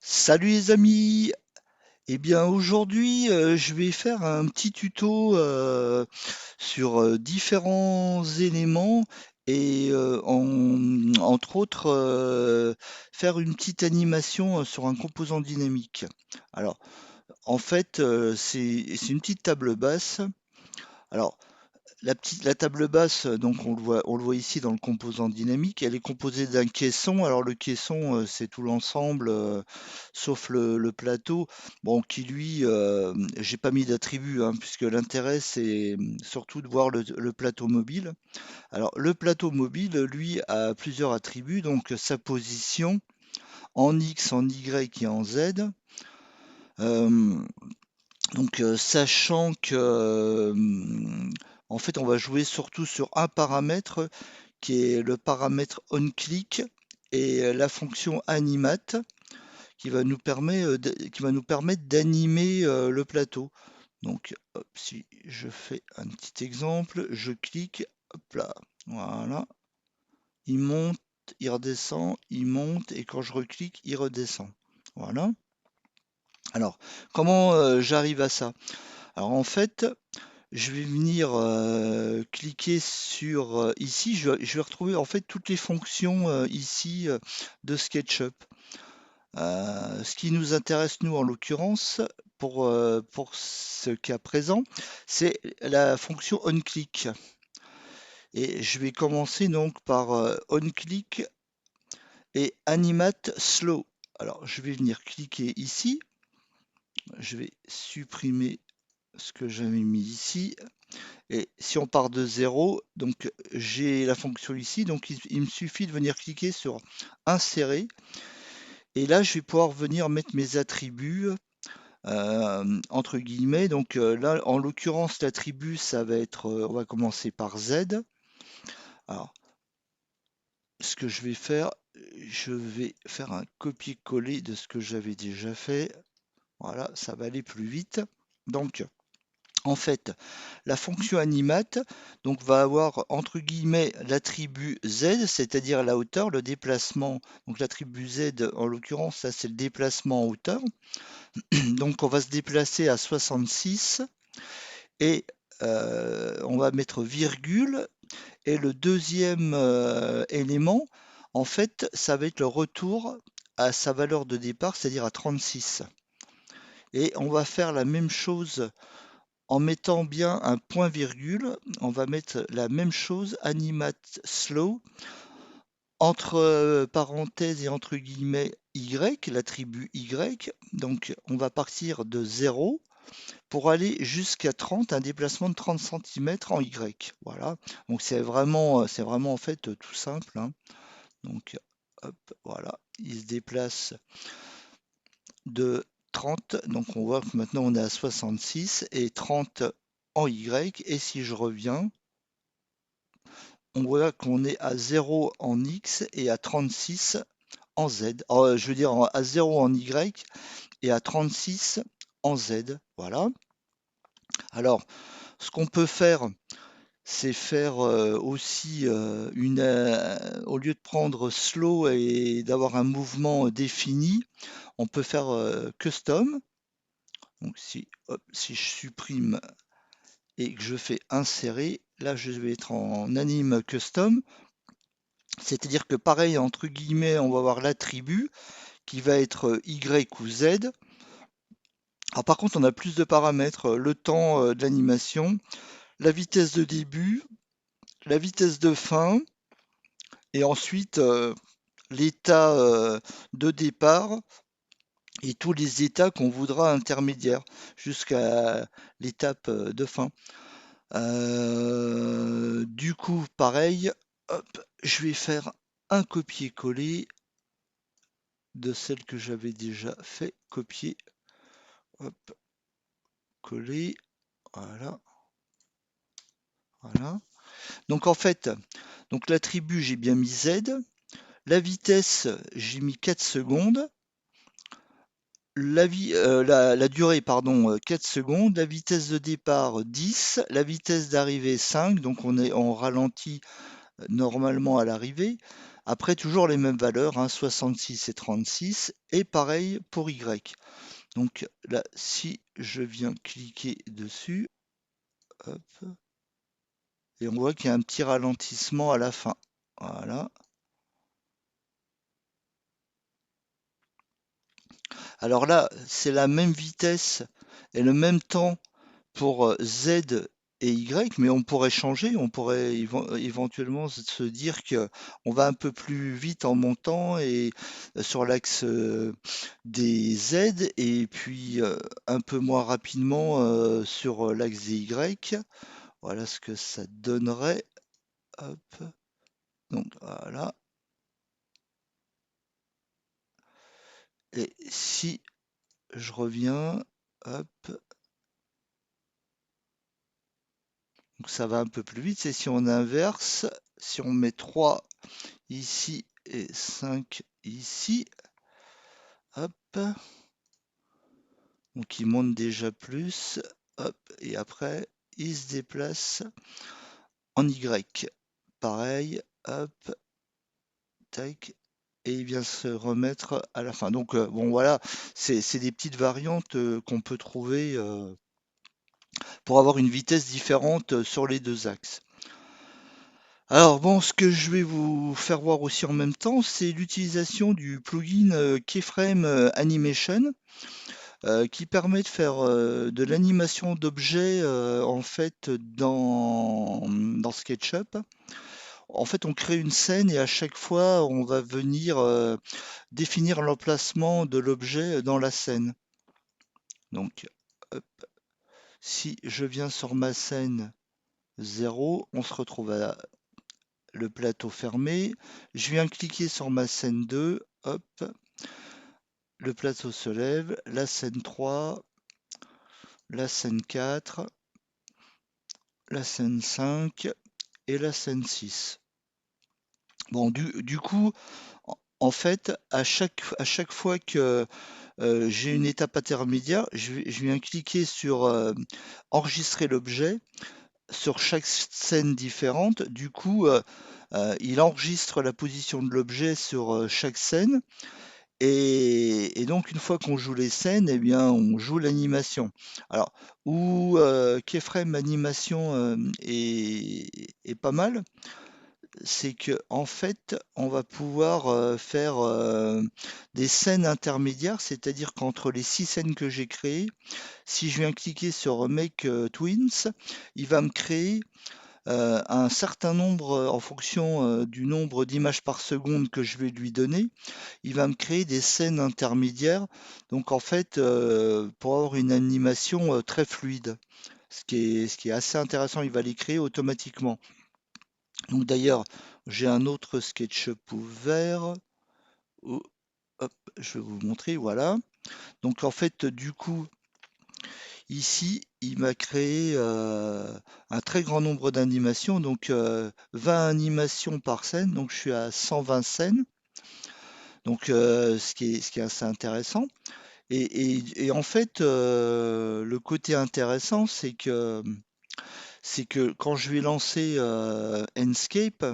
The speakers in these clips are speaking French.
Salut les amis! Eh bien aujourd'hui je vais faire un petit tuto sur différents éléments et entre autres faire une petite animation sur un composant dynamique. Alors en fait c'est une petite table basse. Alors la table basse, donc on le voit ici dans le composant dynamique, elle est composée d'un caisson. Alors le caisson, c'est tout l'ensemble, sauf le plateau, bon qui lui, j'ai pas mis d'attribut, hein, puisque l'intérêt c'est surtout de voir le plateau mobile. Alors le plateau mobile, lui, a plusieurs attributs, donc sa position en X, en Y et en Z. Euh, Sachant que, en fait, on va jouer surtout sur un paramètre qui est le paramètre onClick et la fonction animate qui va nous permettre d'animer le plateau. Donc, hop, si je fais un petit exemple, je clique, hop là, voilà, il monte, il redescend, il monte, et quand je reclique, il redescend. Voilà. Alors, comment j'arrive à ça? Alors en fait, je vais venir cliquer sur ici, je vais retrouver en fait toutes les fonctions ici de SketchUp. Ce qui nous intéresse nous en l'occurrence pour ce cas présent, c'est la fonction onClick. Et je vais commencer donc par onClick et animate slow. Alors je vais venir cliquer ici, je vais supprimer ce que j'avais mis ici. Et si on part de 0, donc j'ai la fonction ici, donc il me suffit de venir cliquer sur insérer. Et là, je vais pouvoir venir mettre mes attributs, entre guillemets. Donc là, en l'occurrence, l'attribut, ça va être, on va commencer par Z. Alors, ce que je vais faire un copier-coller de ce que j'avais déjà fait. Voilà, ça va aller plus vite. Donc, en fait, la fonction animate donc, va avoir entre guillemets l'attribut Z, c'est-à-dire la hauteur, le déplacement. Donc l'attribut Z, en l'occurrence, ça c'est le déplacement en hauteur. Donc on va se déplacer à 66 et on va mettre virgule. Et le deuxième élément, en fait, ça va être le retour à sa valeur de départ, c'est-à-dire à 36. Et on va faire la même chose en mettant bien un point virgule. On va mettre la même chose, animate slow, entre parenthèses et entre guillemets Y, l'attribut Y. Donc on va partir de 0 pour aller jusqu'à 30, un déplacement de 30 cm en Y. Voilà. Donc c'est vraiment en fait tout simple, hein. Donc hop, voilà, il se déplace de 30. Donc on voit que maintenant on est à 66 et 30 en Y. Et si je reviens, on voit qu'on est à 0 en X et à 36 en Z. Je veux dire à 0 en Y et à 36 en Z. Voilà. Alors, ce qu'on peut faire, c'est faire aussi au lieu de prendre slow et d'avoir un mouvement défini, on peut faire custom. Donc si je supprime et que je fais insérer, là je vais être en anime custom. C'est-à-dire que pareil, entre guillemets, on va avoir l'attribut qui va être Y ou Z. Alors par contre, on a plus de paramètres, le temps de l'animation, la vitesse de début, la vitesse de fin, et ensuite l'état de départ et tous les états qu'on voudra intermédiaires jusqu'à l'étape de fin. Du coup, pareil, hop, je vais faire un copier-coller de celle que j'avais déjà fait, copier, hop, coller, voilà, voilà. Donc en fait, donc l'attribut j'ai bien mis Z, la vitesse j'ai mis 4 secondes, la durée pardon 4 secondes, la vitesse de départ 10, la vitesse d'arrivée 5, donc on est en ralenti normalement à l'arrivée. Après, toujours les mêmes valeurs, hein, 66 et 36, et pareil pour Y. Donc là, si je viens cliquer dessus, hop, et on voit qu'il y a un petit ralentissement à la fin. Voilà. Alors là, c'est la même vitesse et le même temps pour Z et Y, mais on pourrait changer, on pourrait éventuellement se dire que on va un peu plus vite en montant et sur l'axe des Z et puis un peu moins rapidement sur l'axe des Y. Voilà ce que ça donnerait. Hop. Donc voilà. Et si je reviens, hop, donc ça va un peu plus vite. C'est si on inverse, si on met 3 ici et 5 ici, hop, donc il monte déjà plus, hop, et après il se déplace en Y. Pareil, hop, tac, et il vient se remettre à la fin. Donc bon voilà, c'est des petites variantes qu'on peut trouver pour avoir une vitesse différente sur les deux axes. Alors bon, ce que je vais vous faire voir aussi en même temps, c'est l'utilisation du plugin Keyframe Animation qui permet de faire de l'animation d'objets en fait dans SketchUp. En fait, on crée une scène et à chaque fois, on va venir définir l'emplacement de l'objet dans la scène. Donc, hop, si je viens sur ma scène 0, on se retrouve à le plateau fermé. Je viens cliquer sur ma scène 2, hop, le plateau se lève, la scène 3, la scène 4, la scène 5 et la scène 6. Bon, du coup, en fait, à chaque fois que j'ai une étape intermédiaire, je viens cliquer sur enregistrer l'objet sur chaque scène différente. Du coup, il enregistre la position de l'objet sur chaque scène. Et donc, une fois qu'on joue les scènes, eh bien, on joue l'animation. Alors, où Keyframe Animation est pas mal, c'est que en fait, on va pouvoir faire des scènes intermédiaires, c'est-à-dire qu'entre les 6 scènes que j'ai créées, si je viens cliquer sur Make Twins, il va me créer un certain nombre, en fonction du nombre d'images par seconde que je vais lui donner, il va me créer des scènes intermédiaires. Donc en fait, pour avoir une animation très fluide, ce qui est assez intéressant, il va les créer automatiquement. Donc d'ailleurs, j'ai un autre SketchUp ouvert. Oh, hop, je vais vous montrer, voilà. Donc en fait, du coup, ici, il m'a créé un très grand nombre d'animations, donc 20 animations par scène, donc je suis à 120 scènes, donc ce qui est assez intéressant. Et en fait, le côté intéressant, c'est que quand je vais lancer Enscape,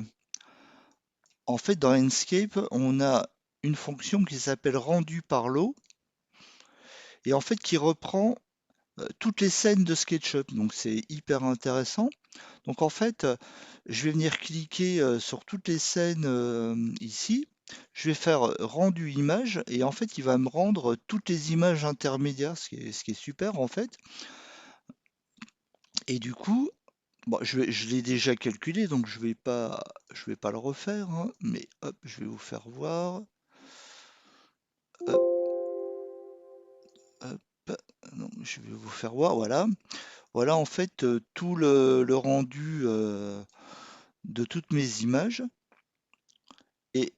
en fait, dans Enscape, on a une fonction qui s'appelle rendu par l'eau et en fait qui reprend toutes les scènes de SketchUp. Donc c'est hyper intéressant. Donc en fait, je vais venir cliquer sur toutes les scènes ici. Je vais faire rendu image et en fait il va me rendre toutes les images intermédiaires, ce qui est super en fait. Et du coup, bon, je l'ai déjà calculé, donc je vais pas le refaire, hein, mais hop, je vais vous faire voir. Hop, hop, non, je vais vous faire voir, voilà. Voilà en fait tout le rendu de toutes mes images. Et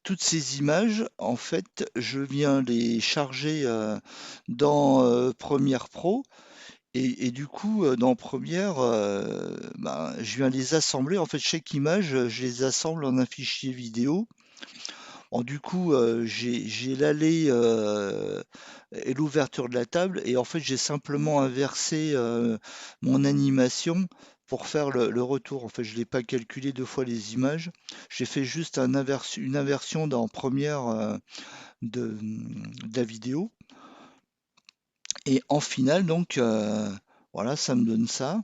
toutes ces images, en fait, je viens les charger dans Premiere Pro. Et du coup, dans Premiere, ben, je viens les assembler. En fait, chaque image, je les assemble en un fichier vidéo. Bon, du coup, j'ai l'allée et l'ouverture de la table. Et en fait, j'ai simplement inversé mon animation pour faire le retour. En fait, je l'ai pas calculé 2 fois les images. J'ai fait juste une inversion dans Première de la vidéo. Et en finale, donc, voilà, ça me donne ça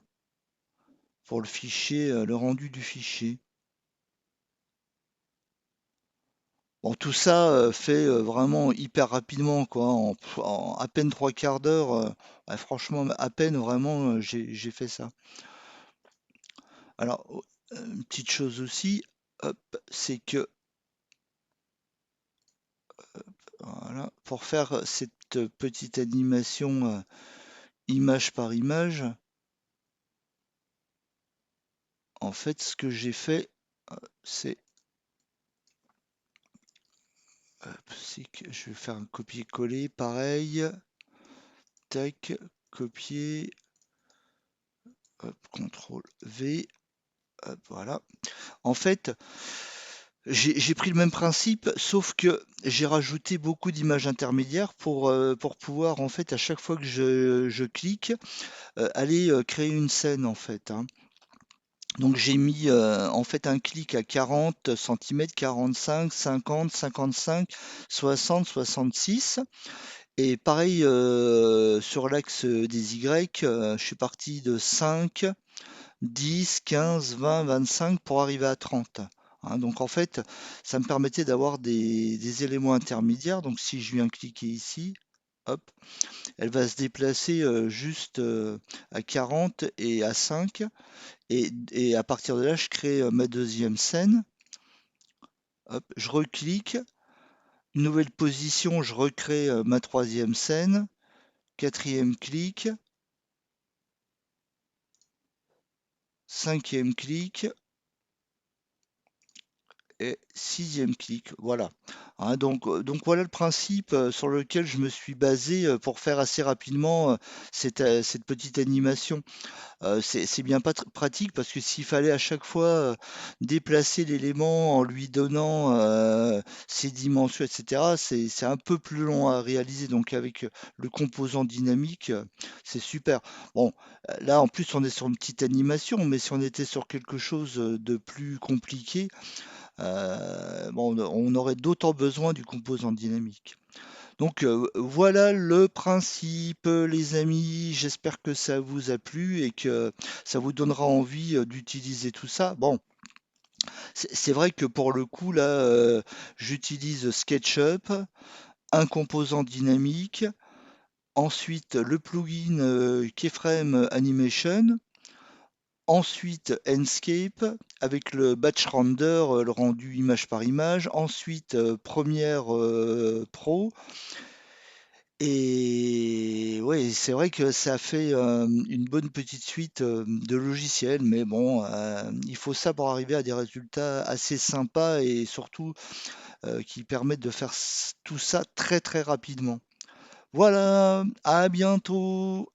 pour le fichier, le rendu du fichier. Bon, tout ça fait vraiment hyper rapidement, quoi, en à peine 3/4 d'heure. Ouais, franchement, à peine vraiment, j'ai fait ça. Alors, une petite chose aussi, hop, c'est que voilà, pour faire cette petite animation image par image, en fait, ce que j'ai fait, c'est c'est que je vais faire un copier-coller, pareil, tac, copier, hop, CTRL V, hop, voilà. En fait, j'ai pris le même principe, sauf que j'ai rajouté beaucoup d'images intermédiaires pour pouvoir, en fait, à chaque fois que je clique, aller créer une scène, en fait, hein. Donc j'ai mis en fait un clic à 40 centimètres, 45, 50, 55, 60, 66. Et pareil sur l'axe des Y, je suis parti de 5, 10, 15, 20, 25 pour arriver à 30. Hein, donc en fait, ça me permettait d'avoir des éléments intermédiaires. Donc si je viens cliquer ici, hop, elle va se déplacer juste à 40 et à 5. Et à partir de là, je crée ma deuxième scène. Hop, je reclique, une nouvelle position, je recrée ma troisième scène. Quatrième clic, cinquième clic et sixième clic. Voilà. Hein, donc voilà le principe sur lequel je me suis basé pour faire assez rapidement cette petite animation. C'est bien pas pratique parce que s'il fallait à chaque fois déplacer l'élément en lui donnant ses dimensions, etc., c'est un peu plus long à réaliser. Donc avec le composant dynamique, c'est super. Bon, là en plus on est sur une petite animation, mais si on était sur quelque chose de plus compliqué, bon, on aurait d'autant besoin du composant dynamique. Donc voilà le principe, les amis. J'espère que ça vous a plu et que ça vous donnera envie d'utiliser tout ça. Bon, c'est vrai que pour le coup, là, j'utilise SketchUp, un composant dynamique, ensuite le plugin Keyframe Animation, ensuite Enscape avec le batch render, le rendu image par image, ensuite Premiere Pro. Et ouais, c'est vrai que ça fait une bonne petite suite de logiciels, mais bon, il faut ça pour arriver à des résultats assez sympas et surtout qui permettent de faire tout ça très très rapidement. Voilà, à bientôt!